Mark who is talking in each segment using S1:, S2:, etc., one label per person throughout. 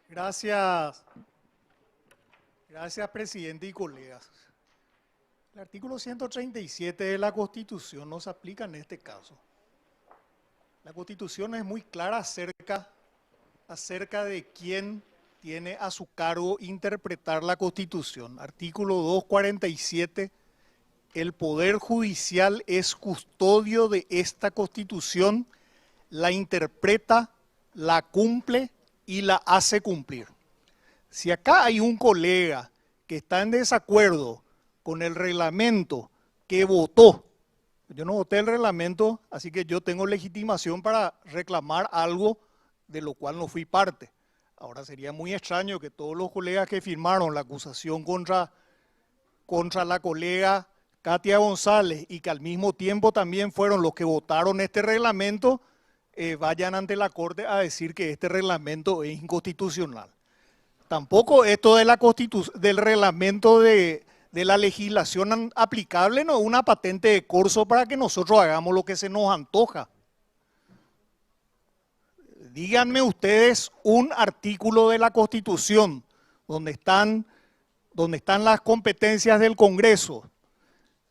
S1: Gracias, gracias presidente y colegas. El artículo 137 de la Constitución no se aplica en este caso. La Constitución es muy clara acerca de quién tiene a su cargo interpretar la Constitución. Artículo 247, el Poder Judicial es custodio de esta Constitución, la interpreta, la cumple y la hace cumplir. Si acá hay un colega que está en desacuerdo con el reglamento que votó, yo no voté el reglamento, así que yo tengo legitimación para reclamar algo de lo cual no fui parte. Ahora sería muy extraño que todos los colegas que firmaron la acusación contra la colega Katia González y que al mismo tiempo también fueron los que votaron este reglamento, vayan ante la Corte a decir que este reglamento es inconstitucional. Tampoco esto de del reglamento de la legislación aplicable no es una patente de corso para que nosotros hagamos lo que se nos antoja. Díganme ustedes un artículo de la Constitución donde están las competencias del Congreso,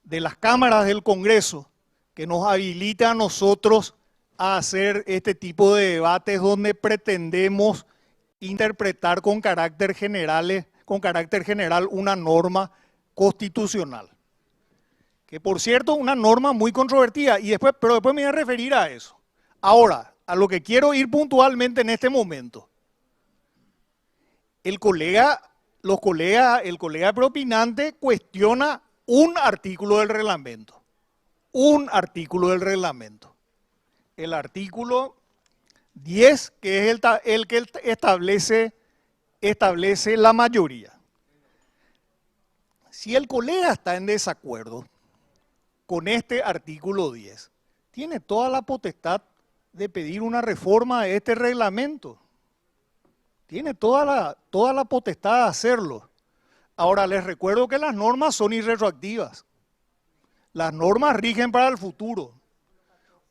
S1: de las cámaras del Congreso, que nos habilita a nosotros a hacer este tipo de debates donde pretendemos interpretar con carácter general una norma constitucional. Que por cierto, una norma muy controvertida, pero después me voy a referir a eso. Ahora, a lo que quiero ir puntualmente en este momento. El colega propinante cuestiona un artículo del reglamento. Un artículo del reglamento. El artículo 10, que es el que establece la mayoría. Si el colega está en desacuerdo con este artículo 10, tiene toda la potestad de pedir una reforma de este reglamento. Tiene toda la potestad de hacerlo. Ahora, les recuerdo que las normas son irretroactivas. Las normas rigen para el futuro.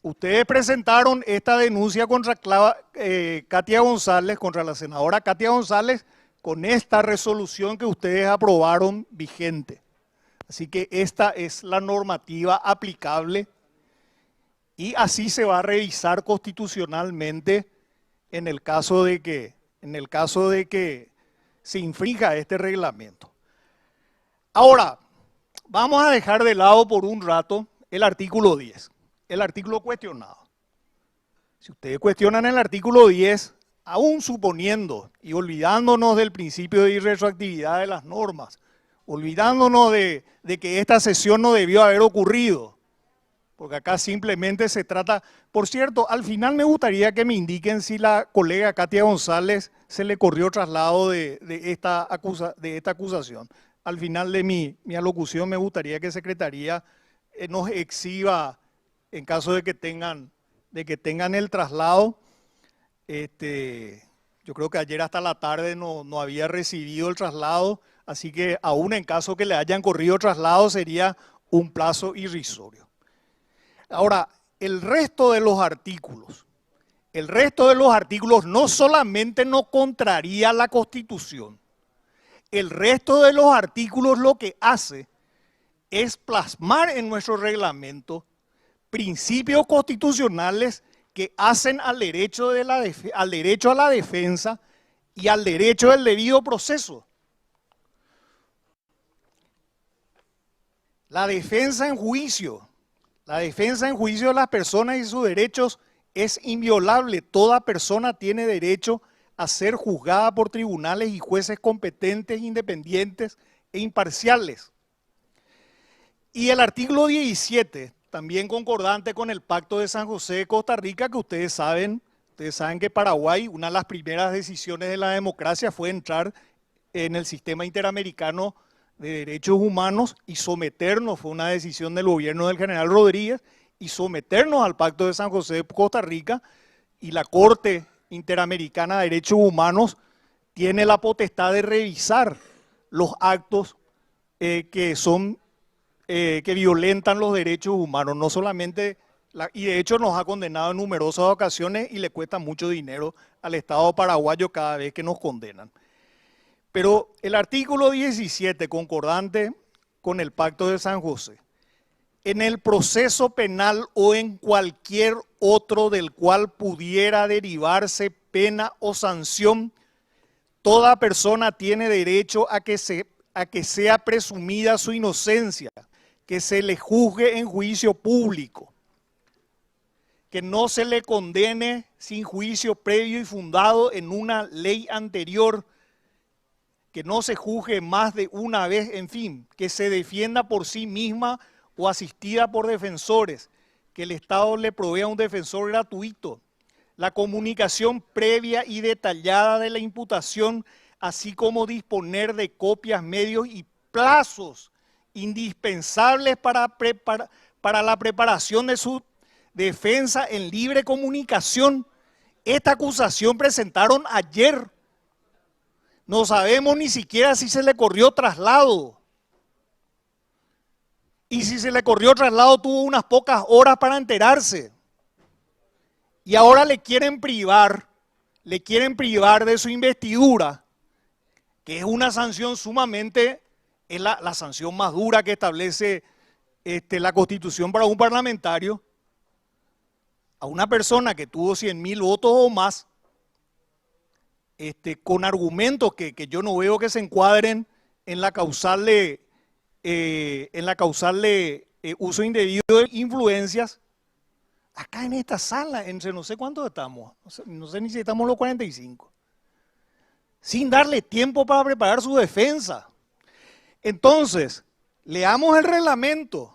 S1: Ustedes presentaron esta denuncia contra Katia González, contra la senadora Katia González, con esta resolución que ustedes aprobaron vigente. Así que esta es la normativa aplicable y así se va a revisar constitucionalmente en el caso de que se infrinja este reglamento. Ahora, vamos a dejar de lado por un rato el artículo 10. El artículo cuestionado. Si ustedes cuestionan el artículo 10, aún suponiendo y olvidándonos del principio de irretroactividad de las normas, olvidándonos de que esta sesión no debió haber ocurrido, porque acá simplemente se trata. Por cierto, al final me gustaría que me indiquen si la colega Katia González se le corrió traslado de esta acusación. Al final de mi alocución me gustaría que Secretaría nos exhiba, en caso de que tengan el traslado. Yo creo que ayer hasta la tarde no había recibido el traslado, así que aún en caso que le hayan corrido traslado sería un plazo irrisorio. Ahora, el resto de los artículos no solamente no contraría la Constitución, el resto de los artículos lo que hace es plasmar en nuestro reglamento principios constitucionales que hacen al derecho a la defensa y al derecho del debido proceso. La defensa en juicio de las personas y sus derechos es inviolable. Toda persona tiene derecho a ser juzgada por tribunales y jueces competentes, independientes e imparciales. Y el artículo 17, también concordante con el Pacto de San José de Costa Rica, que ustedes saben que Paraguay, una de las primeras decisiones de la democracia fue entrar en el sistema interamericano de derechos humanos y someternos, fue una decisión del gobierno del general Rodríguez, y someternos al Pacto de San José de Costa Rica, y la Corte Interamericana de Derechos Humanos tiene la potestad de revisar los actos que violentan los derechos humanos, no solamente Y de hecho nos ha condenado en numerosas ocasiones y le cuesta mucho dinero al Estado paraguayo cada vez que nos condenan. Pero el artículo 17, concordante con el Pacto de San José, en el proceso penal o en cualquier otro del cual pudiera derivarse pena o sanción, toda persona tiene derecho a que sea presumida su inocencia, que se le juzgue en juicio público, que no se le condene sin juicio previo y fundado en una ley anterior, que no se juzgue más de una vez, en fin, que se defienda por sí misma o asistida por defensores, que el Estado le provea un defensor gratuito, la comunicación previa y detallada de la imputación, así como disponer de copias, medios y plazos indispensables para la preparación de su defensa en libre comunicación. Esta acusación presentaron ayer. No sabemos ni siquiera si se le corrió traslado. Y si se le corrió traslado, tuvo unas pocas horas para enterarse. Y ahora le quieren privar de su investidura, que es una sanción sumamente, es la sanción más dura que establece la Constitución para un parlamentario, a una persona que tuvo 100.000 votos o más, con argumentos que yo no veo que se encuadren en la causal de uso indebido de influencias. Acá en esta sala, entre no sé cuántos estamos, no sé ni si estamos los 45, sin darle tiempo para preparar su defensa. Entonces, leamos el reglamento.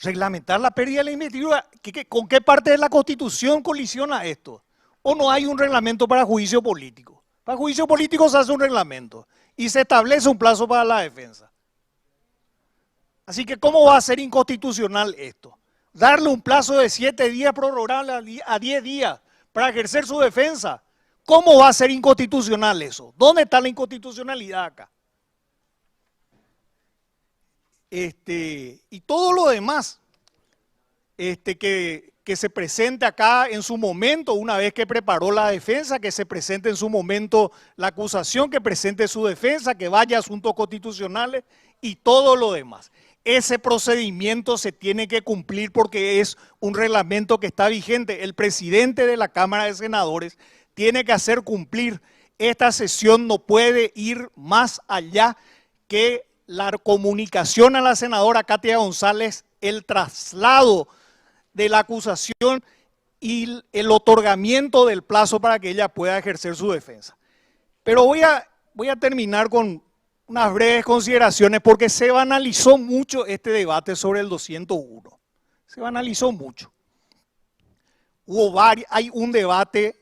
S1: Reglamentar la pérdida de la investidura, ¿con qué parte de la Constitución colisiona esto? ¿O no hay un reglamento para juicio político? Para juicio político se hace un reglamento y se establece un plazo para la defensa. Así que, ¿cómo va a ser inconstitucional esto? Darle un plazo de 7 días prorrogable a 10 días para ejercer su defensa. ¿Cómo va a ser inconstitucional eso? ¿Dónde está la inconstitucionalidad acá? Y todo lo demás que se presente acá en su momento, una vez que preparó la defensa, que se presente en su momento la acusación, que presente su defensa, que vaya a asuntos constitucionales y todo lo demás. Ese procedimiento se tiene que cumplir porque es un reglamento que está vigente. El presidente de la Cámara de Senadores tiene que hacer cumplir. Esta sesión no puede ir más allá que la comunicación a la senadora Katia González, el traslado de la acusación y el otorgamiento del plazo para que ella pueda ejercer su defensa. Pero voy a terminar con unas breves consideraciones porque se banalizó mucho este debate sobre el 201. Se banalizó mucho. Hay un debate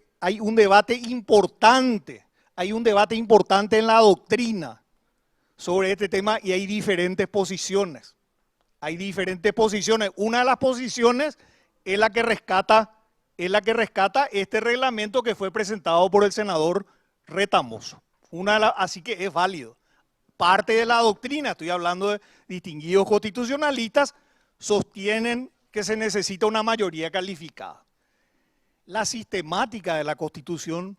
S1: importante en la doctrina sobre este tema y hay diferentes posiciones. Una de las posiciones es la que rescata este reglamento que fue presentado por el senador Retamoso. Así que es válido. Parte de la doctrina, estoy hablando de distinguidos constitucionalistas, sostienen que se necesita una mayoría calificada. La sistemática de la Constitución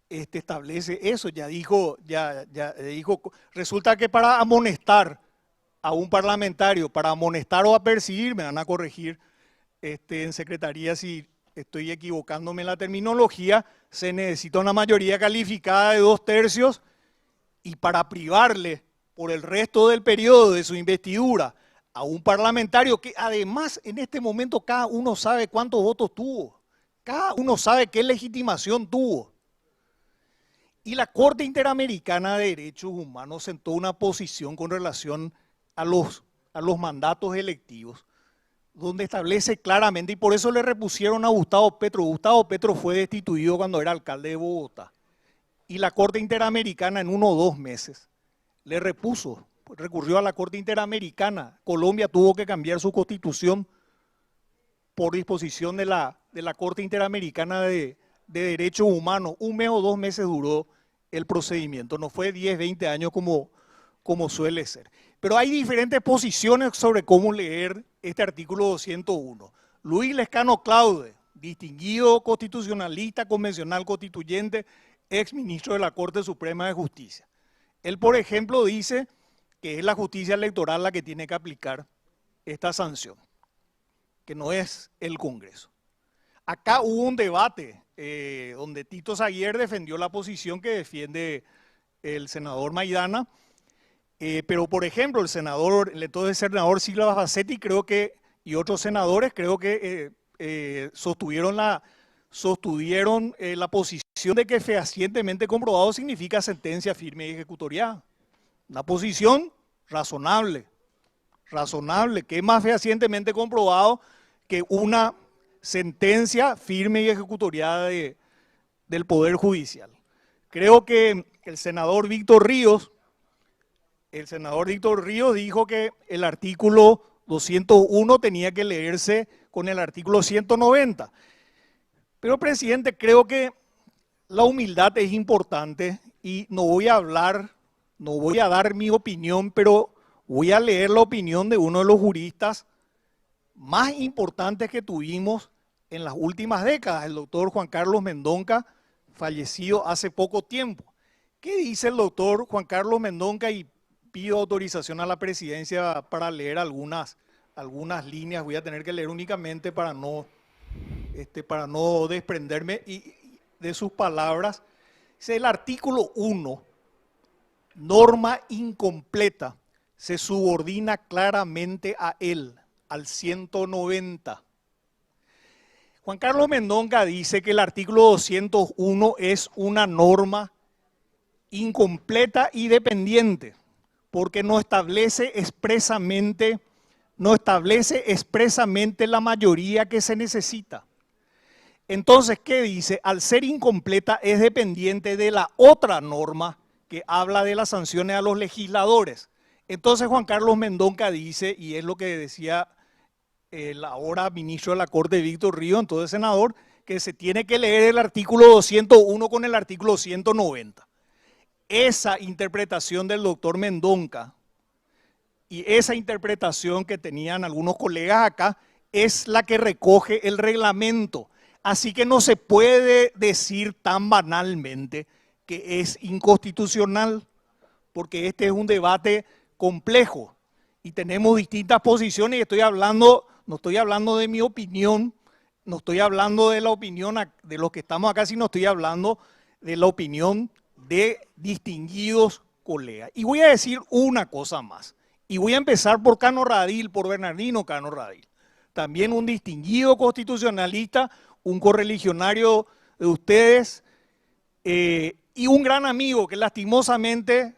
S1: establece eso, ya dijo, resulta que para amonestar a un parlamentario, para amonestar o apercibir, me van a corregir en secretaría si estoy equivocándome en la terminología, se necesita una mayoría calificada de 2/3 y para privarle por el resto del periodo de su investidura a un parlamentario que además en este momento cada uno sabe cuántos votos tuvo, cada uno sabe qué legitimación tuvo. Y la Corte Interamericana de Derechos Humanos sentó una posición con relación a los mandatos electivos, donde establece claramente, y por eso le repusieron a Gustavo Petro. Gustavo Petro fue destituido cuando era alcalde de Bogotá. Y la Corte Interamericana en 1 o 2 meses le recurrió a la Corte Interamericana. Colombia tuvo que cambiar su constitución por disposición de la Corte Interamericana de Derechos Humanos. 1 mes o 2 meses duró el procedimiento, no fue 10, 20 años como suele ser. Pero hay diferentes posiciones sobre cómo leer este artículo 201. Luis Lescano Claude, distinguido constitucionalista, convencional constituyente, ex ministro de la Corte Suprema de Justicia. Él, por ejemplo, dice que es la justicia electoral la que tiene que aplicar esta sanción, que no es el Congreso. Acá hubo un debate donde Tito Saguier defendió la posición que defiende el senador Maidana, pero por ejemplo el entonces senador Silva Bassetti y otros senadores creo que sostuvieron la posición de que fehacientemente comprobado significa sentencia firme y ejecutoriada. Una posición razonable, que es más fehacientemente comprobado que una sentencia firme y ejecutoriada del Poder Judicial. Creo que el senador Víctor Ríos dijo que el artículo 201 tenía que leerse con el artículo 190. Pero, presidente, creo que la humildad es importante y no voy a dar mi opinión, pero voy a leer la opinión de uno de los juristas más importantes que tuvimos en las últimas décadas, el doctor Juan Carlos Mendonca, fallecido hace poco tiempo. ¿Qué dice el doctor Juan Carlos Mendonca? Y pido autorización a la presidencia para leer algunas líneas. Voy a tener que leer únicamente para no desprenderme de sus palabras. Dice: el artículo 1, norma incompleta, se subordina claramente a él, al 190. Juan Carlos Mendonca dice que el artículo 201 es una norma incompleta y dependiente, porque no establece expresamente la mayoría que se necesita. Entonces, ¿qué dice? Al ser incompleta es dependiente de la otra norma que habla de las sanciones a los legisladores. Entonces Juan Carlos Mendonca dice, y es lo que decía el ahora ministro de la Corte Víctor Ríos, entonces senador, que se tiene que leer el artículo 201 con el artículo 190. Esa interpretación del doctor Mendonca y esa interpretación que tenían algunos colegas acá es la que recoge el reglamento. Así que no se puede decir tan banalmente que es inconstitucional, porque este es un debate complejo y tenemos distintas posiciones y no estoy hablando de mi opinión, no estoy hablando de la opinión de los que estamos acá, sino estoy hablando de la opinión de distinguidos colegas. Y voy a decir una cosa más, y voy a empezar por Cano Radil, por Bernardino Cano Radil, también un distinguido constitucionalista, un correligionario de ustedes y un gran amigo que lastimosamente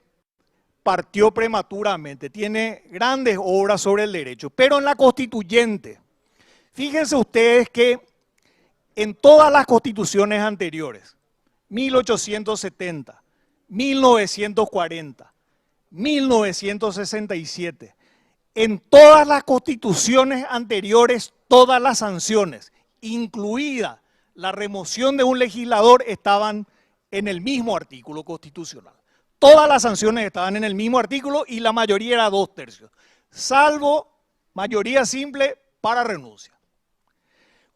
S1: partió prematuramente. Tiene grandes obras sobre el derecho, pero en la constituyente, fíjense ustedes que en todas las constituciones anteriores, 1870, 1940, 1967, en todas las constituciones anteriores, todas las sanciones, incluida la remoción de un legislador, estaban en el mismo artículo constitucional. Todas las sanciones estaban en el mismo artículo y la mayoría era 2/3, salvo mayoría simple para renuncia.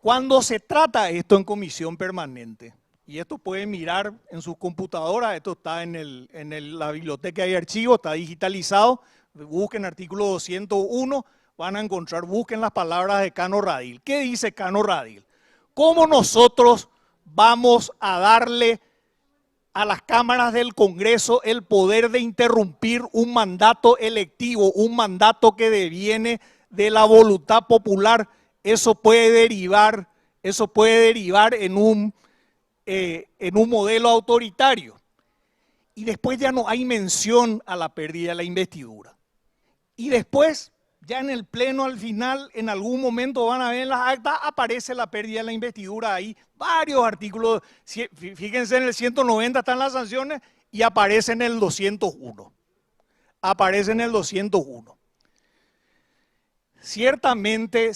S1: Cuando se trata esto en comisión permanente, y esto pueden mirar en sus computadoras, esto está en la biblioteca de archivos, está digitalizado, busquen artículo 201, van a encontrar, busquen las palabras de Cano Radil. ¿Qué dice Cano Radil? ¿Cómo nosotros vamos a darle a las cámaras del Congreso el poder de interrumpir un mandato electivo, un mandato que deviene de la voluntad popular? Eso puede derivar en un modelo autoritario. Y después ya no hay mención a la pérdida de la investidura. Y después, ya en el pleno al final, en algún momento van a ver en las actas, aparece la pérdida de la investidura ahí, varios artículos, fíjense en el 190 están las sanciones y aparece en el 201. Aparece en el 201. Ciertamente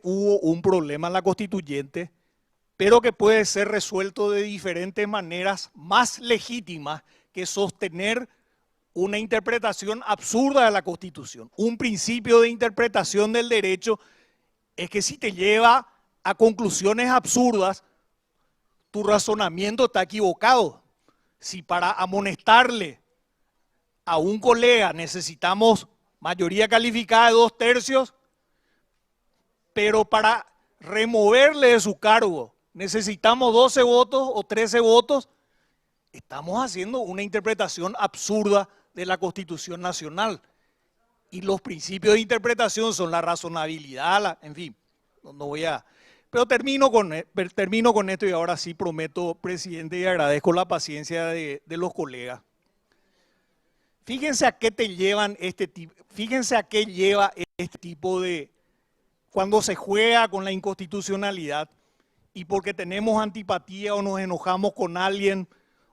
S1: hubo un problema en la constituyente, pero que puede ser resuelto de diferentes maneras más legítimas que sostener una interpretación absurda de la Constitución, un principio de interpretación del derecho es que si te lleva a conclusiones absurdas, tu razonamiento está equivocado. Si para amonestarle a un colega necesitamos mayoría calificada de 2/3, pero para removerle de su cargo necesitamos 12 votos o 13 votos, estamos haciendo una interpretación absurda de la Constitución Nacional. Y los principios de interpretación son la razonabilidad, en fin, no voy a... Pero termino con esto y ahora sí prometo, presidente, y agradezco la paciencia de los colegas. Fíjense a qué lleva este tipo de... Cuando se juega con la inconstitucionalidad y porque tenemos antipatía o nos enojamos con alguien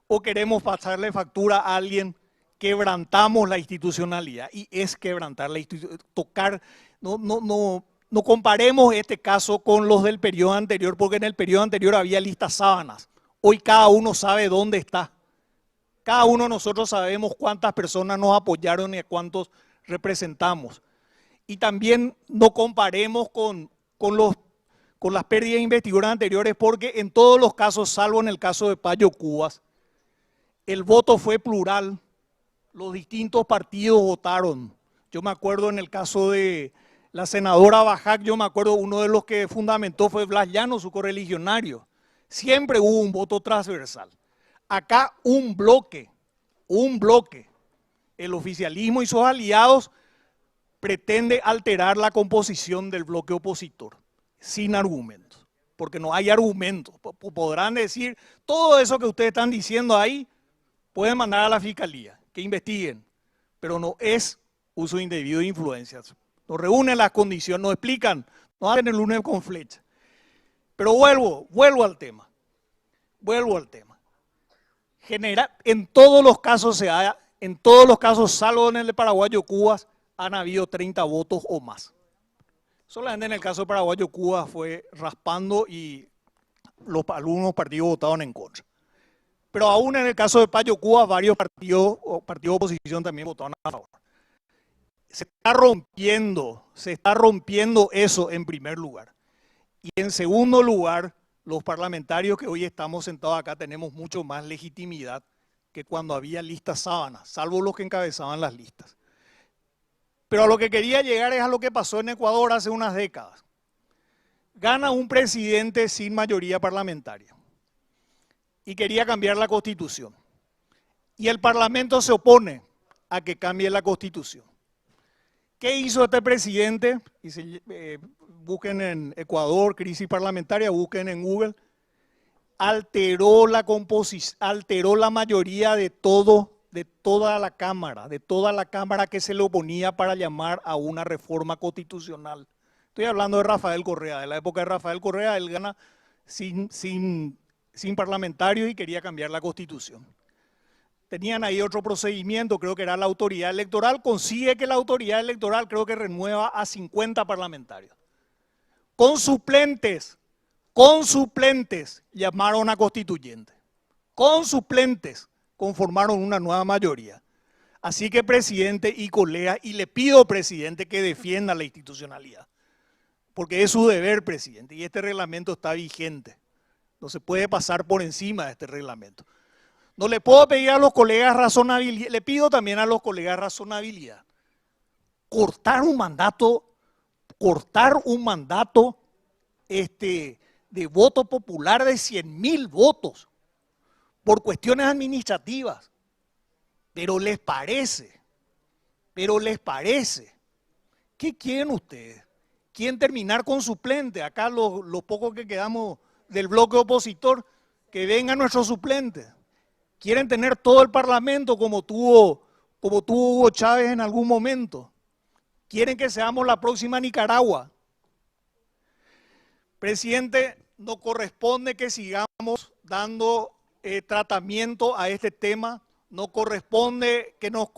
S1: o queremos pasarle factura a alguien, quebrantamos la institucionalidad. Y es quebrantar la institucionalidad, no comparemos este caso con los del periodo anterior, porque en el periodo anterior había listas sábanas. Hoy cada uno sabe dónde está. Cada uno de nosotros sabemos cuántas personas nos apoyaron y a cuántos representamos. Y también no comparemos con las pérdidas de investiduras anteriores, porque en todos los casos, salvo en el caso de Payo Cubas, el voto fue plural. Los distintos partidos votaron. Yo me acuerdo en el caso de la senadora Bajac, yo me acuerdo uno de los que fundamentó fue Blas Llano, su correligionario. Siempre hubo un voto transversal. Acá un bloque. El oficialismo y sus aliados pretende alterar la composición del bloque opositor, sin argumentos, porque no hay argumentos. Podrán decir, todo eso que ustedes están diciendo ahí, pueden mandar a la fiscalía, que investiguen, pero no es uso indebido de influencias. Nos reúnen las condiciones, nos explican, nos hacen el lunes con flecha. Pero vuelvo al tema. En todos los casos salvo en el de Paraguayo Cubas, han habido 30 votos o más. Solamente en el caso de Paraguayo Cubas fue raspando y algunos partidos votaron en contra. Pero aún en el caso de Payo Cubas, varios partidos de oposición también votaron a favor. Se está rompiendo eso en primer lugar. Y en segundo lugar, los parlamentarios que hoy estamos sentados acá tenemos mucho más legitimidad que cuando había listas sábanas, salvo los que encabezaban las listas. Pero a lo que quería llegar es a lo que pasó en Ecuador hace unas décadas. Gana un presidente sin mayoría parlamentaria y quería cambiar la Constitución. Y el Parlamento se opone a que cambie la Constitución. ¿Qué hizo este presidente? Busquen en Ecuador, crisis parlamentaria, busquen en Google. Alteró la mayoría de toda la Cámara que se le oponía para llamar a una reforma constitucional. Estoy hablando de Rafael Correa, de la época de Rafael Correa, él gana sin parlamentarios y quería cambiar la Constitución. Tenían ahí otro procedimiento, creo que era la autoridad electoral, consigue que la autoridad electoral creo que renueva a 50 parlamentarios. Con suplentes llamaron a constituyente. Con suplentes conformaron una nueva mayoría. Así que, presidente y colegas, y le pido, presidente, que defienda la institucionalidad. Porque es su deber, presidente, y este reglamento está vigente. No se puede pasar por encima de este reglamento. No le puedo pedir a los colegas razonabilidad, le pido también a los colegas razonabilidad. Cortar un mandato de voto popular de 100.000 votos por cuestiones administrativas. Pero les parece. ¿Qué quieren ustedes? ¿Quieren terminar con suplente? Acá los pocos que quedamos del bloque opositor, que vengan nuestros suplentes. Quieren tener todo el Parlamento como tuvo Hugo Chávez en algún momento. Quieren que seamos la próxima Nicaragua. Presidente, no corresponde que sigamos dando tratamiento a este tema, no corresponde que nos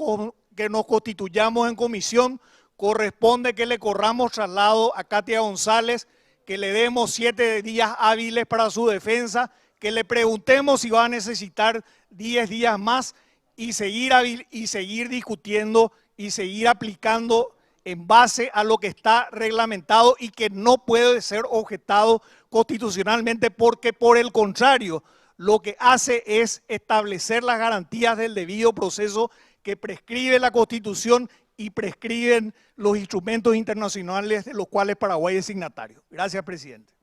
S1: constituyamos en comisión, corresponde que le corramos traslado a Katia González, que le demos 7 días hábiles para su defensa, que le preguntemos si va a necesitar 10 días más y seguir discutiendo y seguir aplicando en base a lo que está reglamentado y que no puede ser objetado constitucionalmente, porque por el contrario, lo que hace es establecer las garantías del debido proceso que prescribe la Constitución y prescriben los instrumentos internacionales de los cuales Paraguay es signatario. Gracias, presidente.